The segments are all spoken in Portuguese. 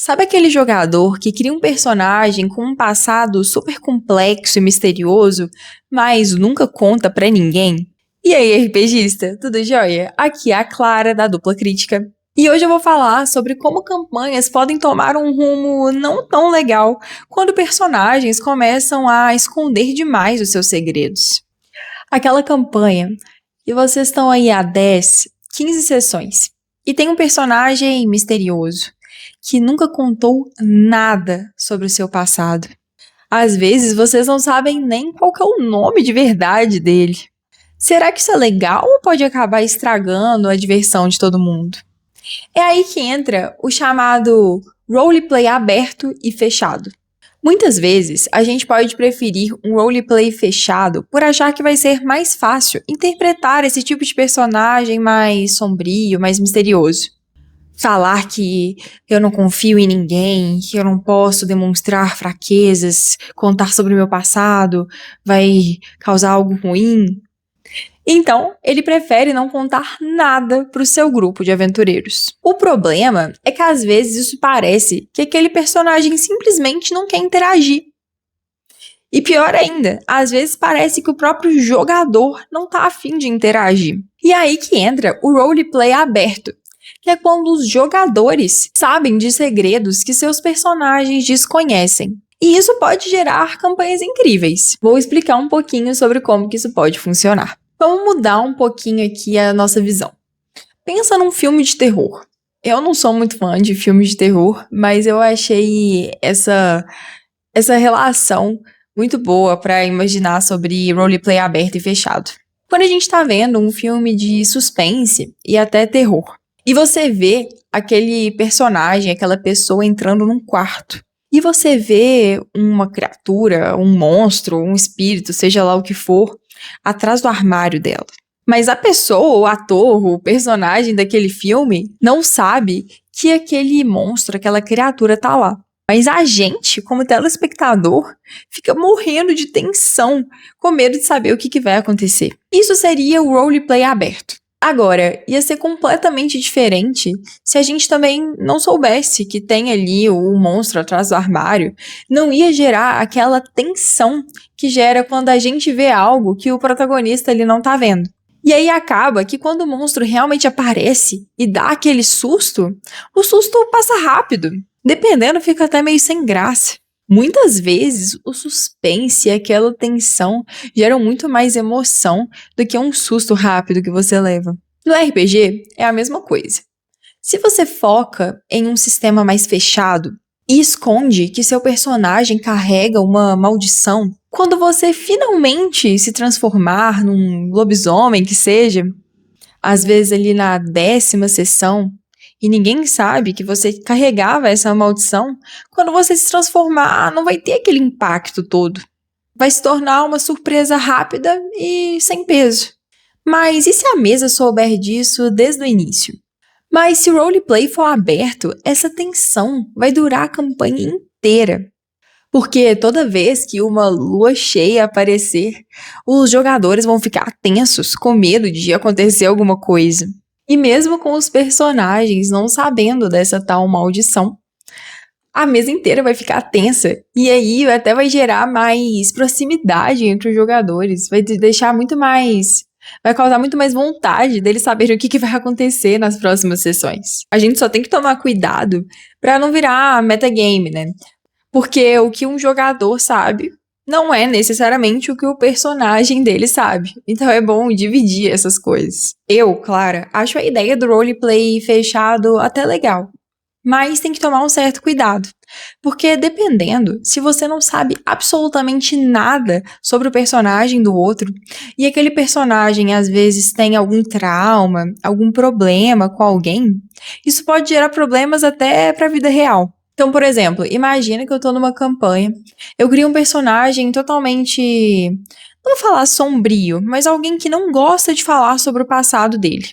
Sabe aquele jogador que cria um personagem com um passado super complexo e misterioso, mas nunca conta pra ninguém? E aí, RPGista, tudo jóia? Aqui é a Clara da Dupla Crítica. E hoje eu vou falar sobre como campanhas podem tomar um rumo não tão legal quando personagens começam a esconder demais os seus segredos. Aquela campanha que vocês estão aí há 10, 15 sessões e tem um personagem misterioso que nunca contou nada sobre o seu passado. Às vezes vocês não sabem nem qual que é o nome de verdade dele. Será que isso é legal ou pode acabar estragando a diversão de todo mundo? É aí que entra o chamado roleplay aberto e fechado. Muitas vezes, a gente pode preferir um roleplay fechado por achar que vai ser mais fácil interpretar esse tipo de personagem mais sombrio, mais misterioso. Falar que eu não confio em ninguém, que eu não posso demonstrar fraquezas, contar sobre o meu passado, vai causar algo ruim. Então, ele prefere não contar nada para o seu grupo de aventureiros. O problema é que às vezes isso parece que aquele personagem simplesmente não quer interagir. E pior ainda, às vezes parece que o próprio jogador não tá afim de interagir. E aí que entra o roleplay aberto, que é quando os jogadores sabem de segredos que seus personagens desconhecem. E isso pode gerar campanhas incríveis. Vou explicar um pouquinho sobre como que isso pode funcionar. Vamos mudar um pouquinho aqui a nossa visão. Pensa num filme de terror. Eu não sou muito fã de filmes de terror, mas eu achei essa relação muito boa para imaginar sobre roleplay aberto e fechado. Quando a gente tá vendo um filme de suspense e até terror, e você vê aquele personagem, aquela pessoa entrando num quarto, e você vê uma criatura, um monstro, um espírito, seja lá o que for, atrás do armário dela. Mas a pessoa, o ator, o personagem daquele filme não sabe que aquele monstro, aquela criatura tá lá. Mas a gente, como telespectador, fica morrendo de tensão, com medo de saber o que vai acontecer. Isso seria o roleplay aberto. Agora, ia ser completamente diferente se a gente também não soubesse que tem ali o monstro atrás do armário. Não ia gerar aquela tensão que gera quando a gente vê algo que o protagonista ele não tá vendo. E aí acaba que quando o monstro realmente aparece e dá aquele susto, o susto passa rápido. Dependendo, fica até meio sem graça. Muitas vezes, o suspense e aquela tensão geram muito mais emoção do que um susto rápido que você leva. No RPG, é a mesma coisa. Se você foca em um sistema mais fechado e esconde que seu personagem carrega uma maldição, quando você finalmente se transformar num lobisomem que seja, às vezes ali na 10ª sessão, e ninguém sabe que você carregava essa maldição, quando você se transformar, não vai ter aquele impacto todo. Vai se tornar uma surpresa rápida e sem peso. Mas e se a mesa souber disso desde o início? Mas se o roleplay for aberto, essa tensão vai durar a campanha inteira. Porque toda vez que uma lua cheia aparecer, os jogadores vão ficar tensos, com medo de acontecer alguma coisa. E mesmo com os personagens não sabendo dessa tal maldição, a mesa inteira vai ficar tensa. E aí até vai gerar mais proximidade entre os jogadores. Vai deixar muito mais. Vai causar muito mais vontade deles saberem o que vai acontecer nas próximas sessões. A gente só tem que tomar cuidado pra não virar metagame, né? Porque o que um jogador sabe não é necessariamente o que o personagem dele sabe. Então é bom dividir essas coisas. Eu, Clara, acho a ideia do roleplay fechado até legal. Mas tem que tomar um certo cuidado. Porque dependendo, se você não sabe absolutamente nada sobre o personagem do outro, e aquele personagem às vezes tem algum trauma, algum problema com alguém, isso pode gerar problemas até pra vida real. Então, por exemplo, imagina que eu tô numa campanha, eu crio um personagem totalmente, não vou falar sombrio, mas alguém que não gosta de falar sobre o passado dele.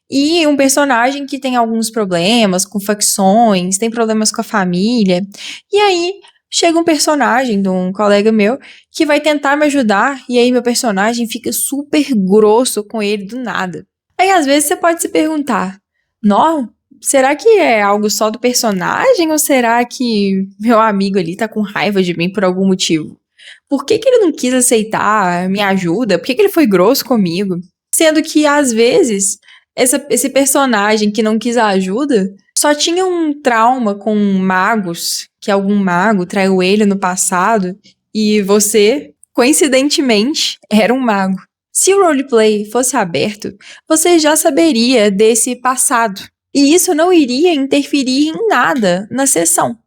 E um personagem que tem alguns problemas com facções, tem problemas com a família. E aí chega um personagem de um colega meu que vai tentar me ajudar, e aí meu personagem fica super grosso com ele do nada. Aí às vezes você pode se perguntar: não, será que é algo só do personagem ou será que meu amigo ali tá com raiva de mim por algum motivo? Por que que ele não quis aceitar minha ajuda? Por que que ele foi grosso comigo? Sendo que, às vezes, esse personagem que não quis a ajuda só tinha um trauma com magos, que algum mago traiu ele no passado, e você, coincidentemente, era um mago. Se o roleplay fosse aberto, você já saberia desse passado. E isso não iria interferir em nada na sessão.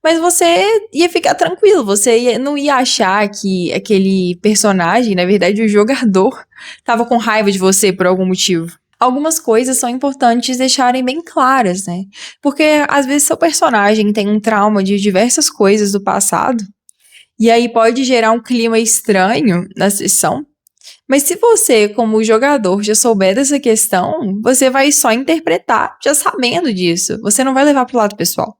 Mas você ia ficar tranquilo, não ia achar que aquele personagem, na verdade o jogador, estava com raiva de você por algum motivo. Algumas coisas são importantes deixarem bem claras, né? Porque às vezes seu personagem tem um trauma de diversas coisas do passado, e aí pode gerar um clima estranho na sessão. Mas se você, como jogador, já souber dessa questão, você vai só interpretar já sabendo disso. Você não vai levar pro lado pessoal.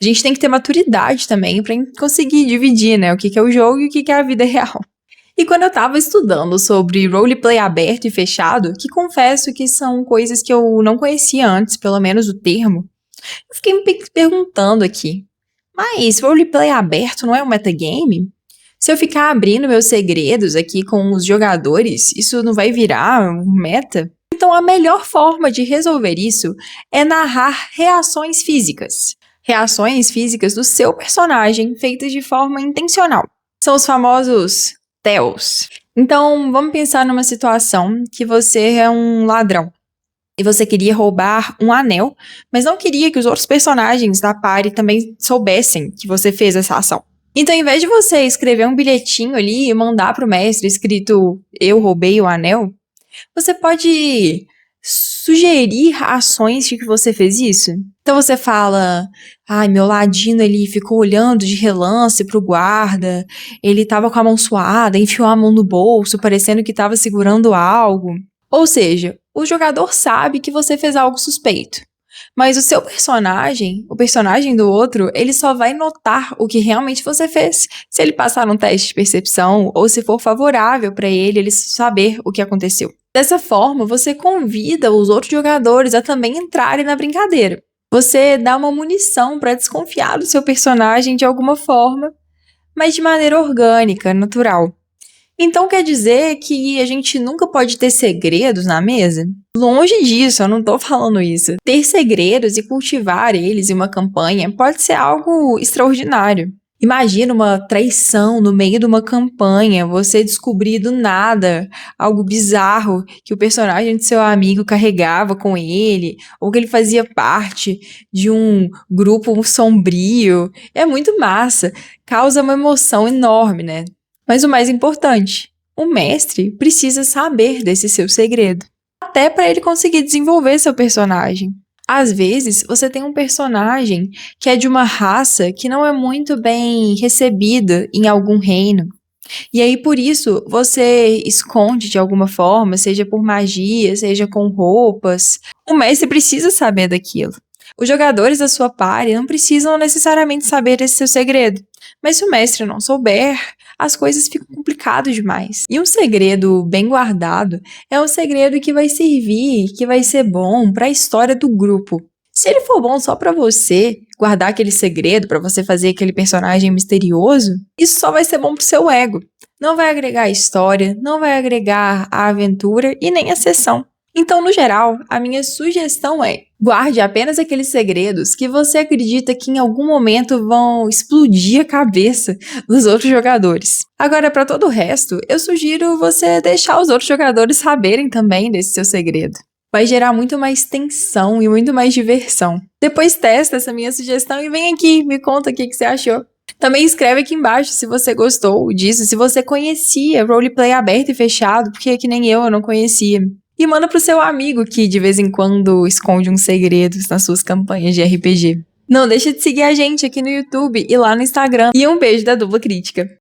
A gente tem que ter maturidade também pra conseguir dividir, né, o que é o jogo e o que é a vida real. E quando eu tava estudando sobre roleplay aberto e fechado, que confesso que são coisas que eu não conhecia antes, pelo menos o termo, eu fiquei me perguntando aqui, mas roleplay aberto não é um metagame? Se eu ficar abrindo meus segredos aqui com os jogadores, isso não vai virar um meta? Então a melhor forma de resolver isso é narrar reações físicas. Reações físicas do seu personagem feitas de forma intencional. São os famosos tells. Então vamos pensar numa situação que você é um ladrão. E você queria roubar um anel, mas não queria que os outros personagens da party também soubessem que você fez essa ação. Então, ao invés de você escrever um bilhetinho ali e mandar pro mestre escrito "eu roubei o anel", você pode sugerir ações de que você fez isso. Então você fala, ai, meu ladino, ele ficou olhando de relance pro guarda, ele tava com a mão suada, enfiou a mão no bolso, parecendo que tava segurando algo. Ou seja, o jogador sabe que você fez algo suspeito. Mas o seu personagem, o personagem do outro, ele só vai notar o que realmente você fez. Se ele passar num teste de percepção ou se for favorável para ele saber o que aconteceu. Dessa forma, você convida os outros jogadores a também entrarem na brincadeira. Você dá uma munição para desconfiar do seu personagem de alguma forma, mas de maneira orgânica, natural. Então quer dizer que a gente nunca pode ter segredos na mesa? Longe disso, eu não tô falando isso. Ter segredos e cultivar eles em uma campanha pode ser algo extraordinário. Imagina uma traição no meio de uma campanha, você descobrir do nada algo bizarro que o personagem de seu amigo carregava com ele, ou que ele fazia parte de um grupo sombrio. É muito massa, causa uma emoção enorme, né? Mas o mais importante, o mestre precisa saber desse seu segredo, até para ele conseguir desenvolver seu personagem. Às vezes, você tem um personagem que é de uma raça que não é muito bem recebida em algum reino. E aí, por isso, você esconde de alguma forma, seja por magia, seja com roupas. O mestre precisa saber daquilo. Os jogadores da sua party não precisam necessariamente saber esse seu segredo. Mas se o mestre não souber, as coisas ficam complicadas demais. E um segredo bem guardado é um segredo que vai servir, que vai ser bom para a história do grupo. Se ele for bom só para você, guardar aquele segredo, para você fazer aquele personagem misterioso, isso só vai ser bom pro seu ego. Não vai agregar a história, não vai agregar a aventura e nem a sessão. Então, no geral, a minha sugestão é: guarde apenas aqueles segredos que você acredita que em algum momento vão explodir a cabeça dos outros jogadores. Agora, para todo o resto, eu sugiro você deixar os outros jogadores saberem também desse seu segredo. Vai gerar muito mais tensão e muito mais diversão. Depois testa essa minha sugestão e vem aqui, me conta o que você achou. Também escreve aqui embaixo se você gostou disso, se você conhecia roleplay aberto e fechado, porque que nem eu não conhecia. E manda pro seu amigo que de vez em quando esconde uns segredos nas suas campanhas de RPG. Não deixa de seguir a gente aqui no YouTube e lá no Instagram. E um beijo da Dupla Crítica.